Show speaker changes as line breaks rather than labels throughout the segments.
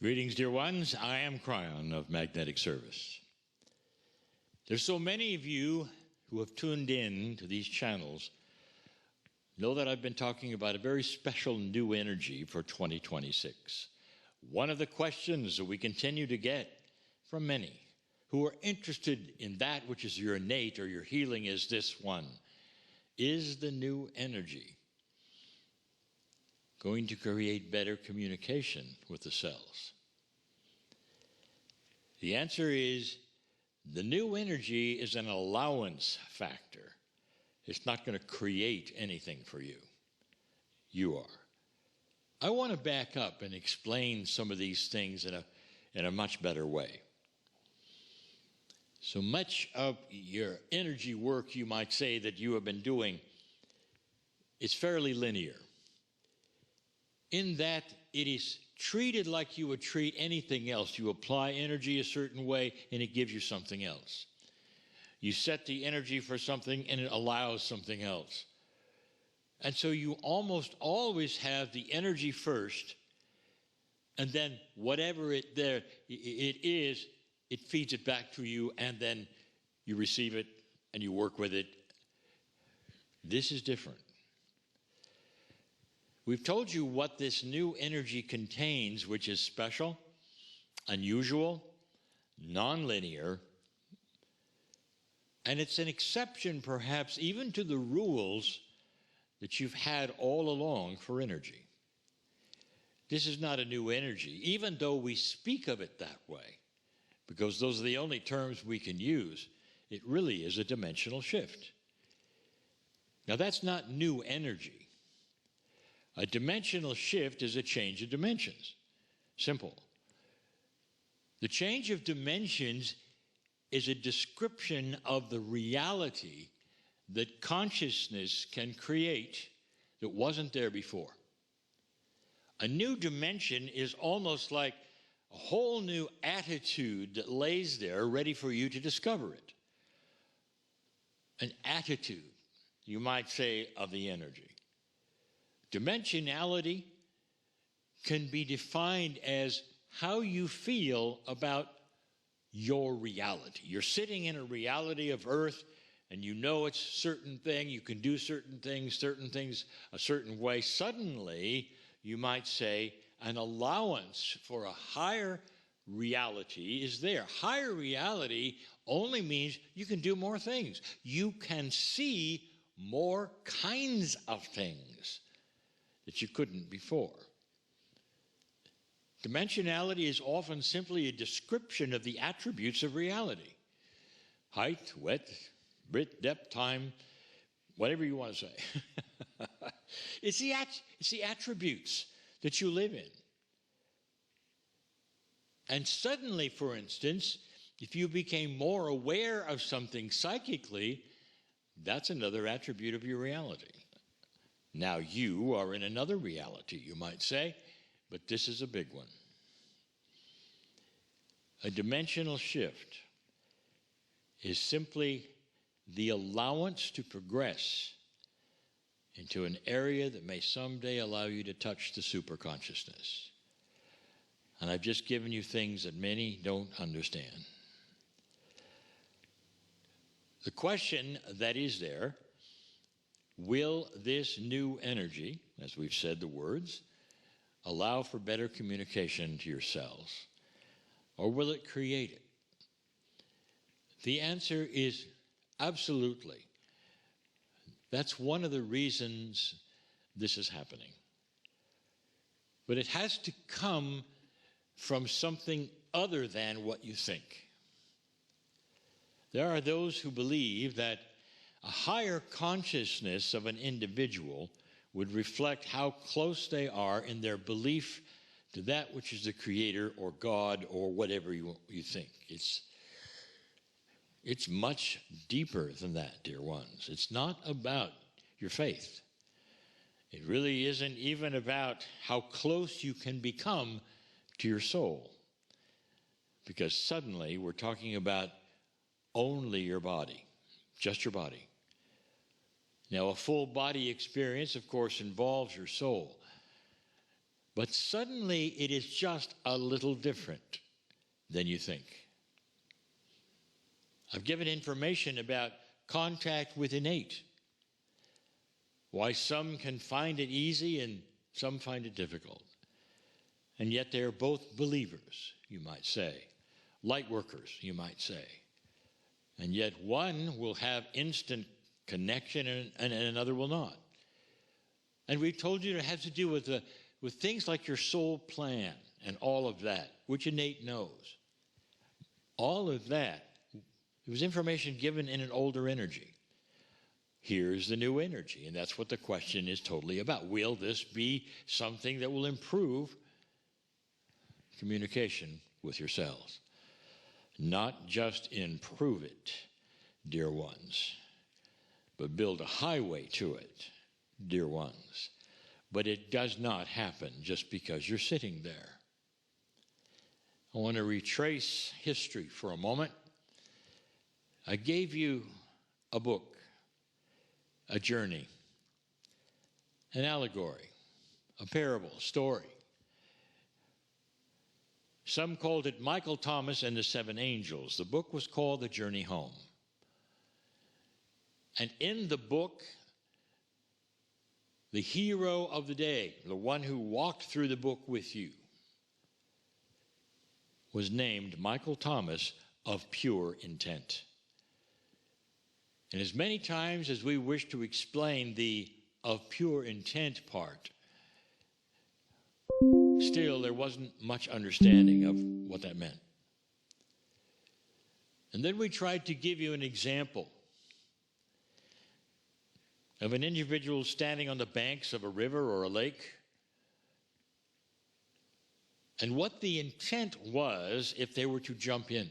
Greetings, dear ones. I am Cryon of Magnetic Service. There's so many of you who have tuned in to these channels know that I've been talking about a very special new energy for 2026. One of the questions that we continue to get from many who are interested in that which is your innate or your healing is this one. Is the new energy going to create better communication with the cells? The answer is the new energy is an allowance factor. It's not going to create anything for you. You are. I want to back up and explain some of these things in a much better way. So much of your energy work, you might say, that you have been doing is fairly linear, in that it is treated like you would treat anything else. You apply energy a certain way and it gives you something else. You set the energy for something and it allows something else. And so you almost always have the energy first, and then whatever it is, it feeds it back to you, and then you receive it and you work with it. This is different. We've told you what this new energy contains, which is special, unusual, nonlinear, and it's an exception perhaps even to the rules that you've had all along for energy. This is not a new energy, even though we speak of it that way, because those are the only terms we can use. It really is a dimensional shift. Now that's not new energy. A dimensional shift is a change of dimensions. Simple. The change of dimensions is a description of the reality that consciousness can create that wasn't there before. A new dimension is almost like a whole new attitude that lays there ready for you to discover it. An attitude, you might say, of the energy. Dimensionality can be defined as how you feel about your reality. You're sitting in a reality of earth, and you know it's a certain thing, you can do certain things a certain way. Suddenly, you might say, an allowance for a higher reality is there. Higher reality only means you can do more things. You can see more kinds of things that you couldn't before. Dimensionality is often simply a description of the attributes of reality. Height, width, width, depth, time, whatever you want to say. It's the attributes that you live in. And suddenly, for instance, if you became more aware of something psychically, that's another attribute of your reality. Now you are in another reality, you might say, but this is a big one. A dimensional shift is simply the allowance to progress into an area that may someday allow you to touch the superconsciousness. And I've just given you things that many don't understand. The question that is there, will this new energy, as we've said the words, allow for better communication to your cells? Or will it create it? The answer is absolutely. That's one of the reasons this is happening. But it has to come from something other than what you think. There are those who believe that a higher consciousness of an individual would reflect how close they are in their belief to that which is the Creator or God or whatever you think. It's much deeper than that, dear ones. It's not about your faith. It really isn't even about how close you can become to your soul. Because suddenly we're talking about only your body, just your body. Now, a full body experience, of course, involves your soul. But suddenly it is just a little different than you think. I've given information about contact with innate. Why some can find it easy and some find it difficult. And yet they are both believers, you might say. Light workers, you might say. And yet one will have instant connection and another will not. And we've told you it has to do with things like your soul plan and all of that, which innate knows. All of that, it was information given in an older energy. Here's the new energy, and that's what the question is totally about. Will this be something that will improve communication with yourselves? Not just improve it, dear ones, but build a highway to it, dear ones. But it does not happen just because you're sitting there. I want to retrace history for a moment. I gave you a book, a journey, an allegory, a parable, a story. Some called it Michael Thomas and the Seven Angels. The book was called The Journey Home. And in the book, the hero of the day, the one who walked through the book with you, was named Michael Thomas of pure intent. And as many times as we wish to explain the of pure intent part, still there wasn't much understanding of what that meant. And then we tried to give you an example of an individual standing on the banks of a river or a lake, and what the intent was if they were to jump in.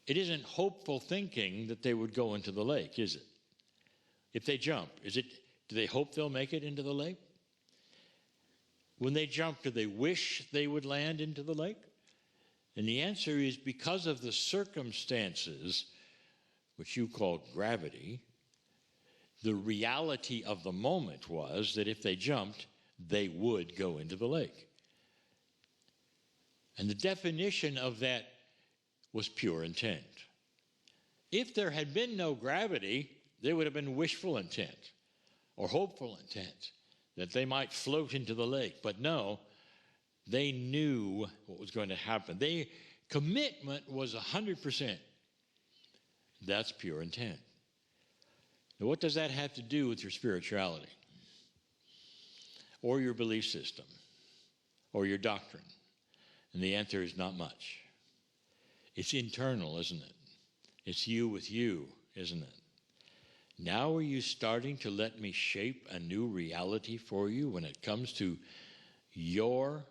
It isn't hopeful thinking that they would go into the lake, is it? If they jump, do they hope they'll make it into the lake? When they jump, do they wish they would land into the lake? And the answer is because of the circumstances, which you call gravity, the reality of the moment was that if they jumped, they would go into the lake. And the definition of that was pure intent. If there had been no gravity, there would have been wishful intent or hopeful intent that they might float into the lake. But no, they knew what was going to happen. Commitment was 100%. That's pure intent. Now, what does that have to do with your spirituality or your belief system or your doctrine? And the answer is not much. It's internal, isn't it? It's you with you, isn't it? Now are you starting to let me shape a new reality for you when it comes to your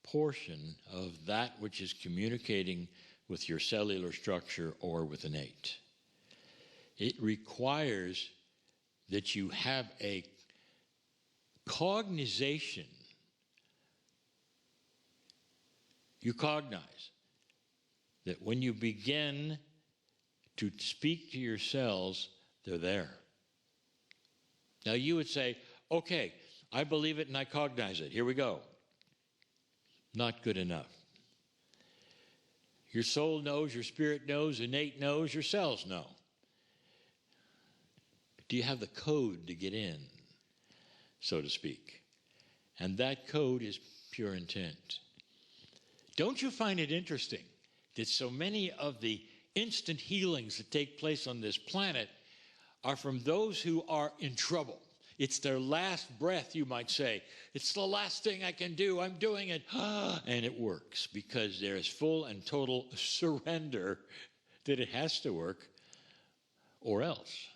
portion of that which is communicating with your cellular structure or with innate? It requires that you have a cognization. You cognize that when you begin to speak to your cells, they're there. Now you would say, okay, I believe it and I cognize it. Here we go. Not good enough. Your soul knows, your spirit knows, innate knows, your cells know. Do you have the code to get in, so to speak? And that code is pure intent. Don't you find it interesting that so many of the instant healings that take place on this planet are from those who are in trouble? It's their last breath, you might say. It's the last thing I can do. I'm doing it. And it works because there is full and total surrender that it has to work or else.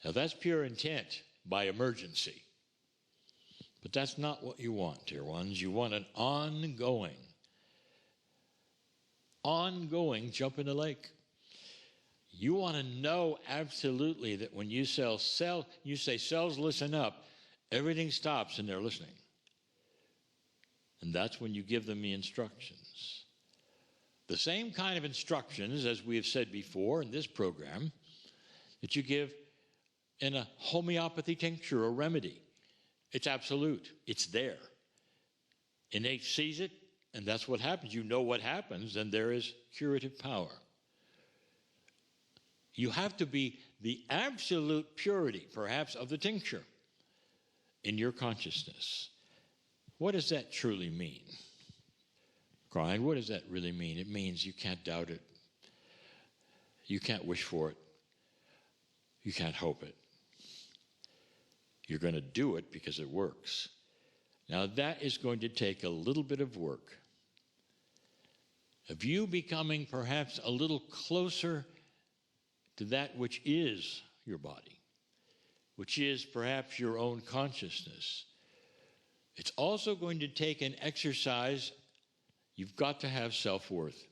Now that's pure intent by emergency. But that's not what you want, dear ones. You want an ongoing jump in the lake. You want to know absolutely that when you say cells listen up, everything stops and they're listening. And that's when you give them the instructions. The same kind of instructions, as we have said before in this program, that you give in a homeopathy tincture or remedy. It's absolute. It's there. Innate sees it, and that's what happens. You know what happens, and there is curative power. You have to be the absolute purity, perhaps, of the tincture in your consciousness. What does that truly mean? Crying, what does that really mean? It means you can't doubt it. You can't wish for it. You can't hope it. You're going to do it because it works. Now that is going to take a little bit of work. Of you becoming perhaps a little closer to that which is your body, which is perhaps your own consciousness. It's also going to take an exercise. You've got to have self-worth.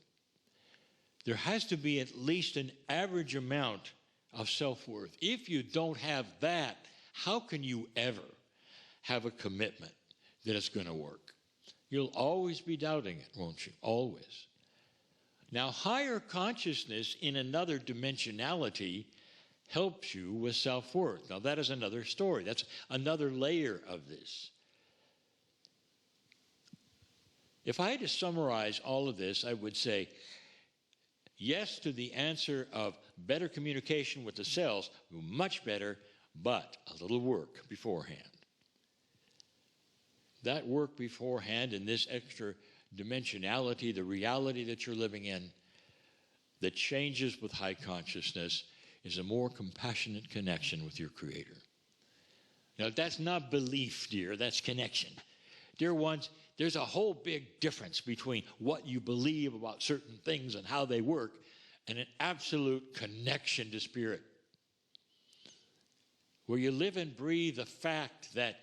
There has to be at least an average amount of self-worth. If you don't have that, how can you ever have a commitment that it's going to work? You'll always be doubting it, won't you? Always. Now, higher consciousness in another dimensionality helps you with self-worth. Now, that is another story. That's another layer of this. If I had to summarize all of this, I would say yes to the answer of better communication with the cells, much better, but a little work beforehand. That work beforehand in this extra dimensionality, the reality that you're living in, that changes with high consciousness, is a more compassionate connection with your Creator. Now, that's not belief, dear, that's connection. Dear ones, there's a whole big difference between what you believe about certain things and how they work and an absolute connection to Spirit, where you live and breathe the fact that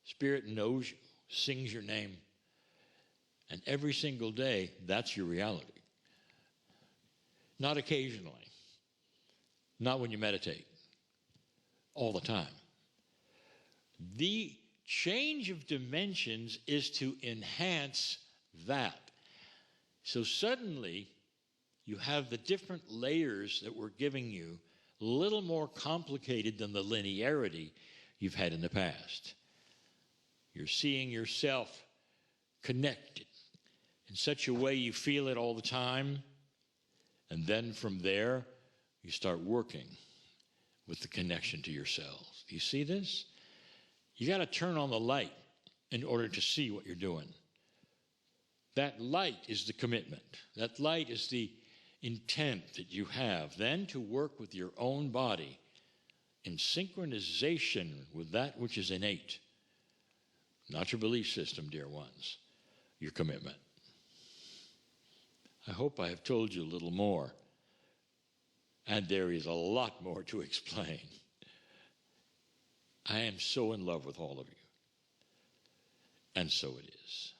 Spirit knows you, sings your name, and every single day, that's your reality. Not occasionally. Not when you meditate. All the time. The change of dimensions is to enhance that. So suddenly, you have the different layers that we're giving you, a little more complicated than the linearity you've had in the past. You're seeing yourself connected in such a way you feel it all the time, and then from there, you start working with the connection to your cells. Do you see this? You got to turn on the light in order to see what you're doing. That light is the commitment. That light is the intent that you have then to work with your own body in synchronization with that which is innate. Not your belief system, dear ones, your commitment. I hope I have told you a little more. And there is a lot more to explain. I am so in love with all of you. And so it is.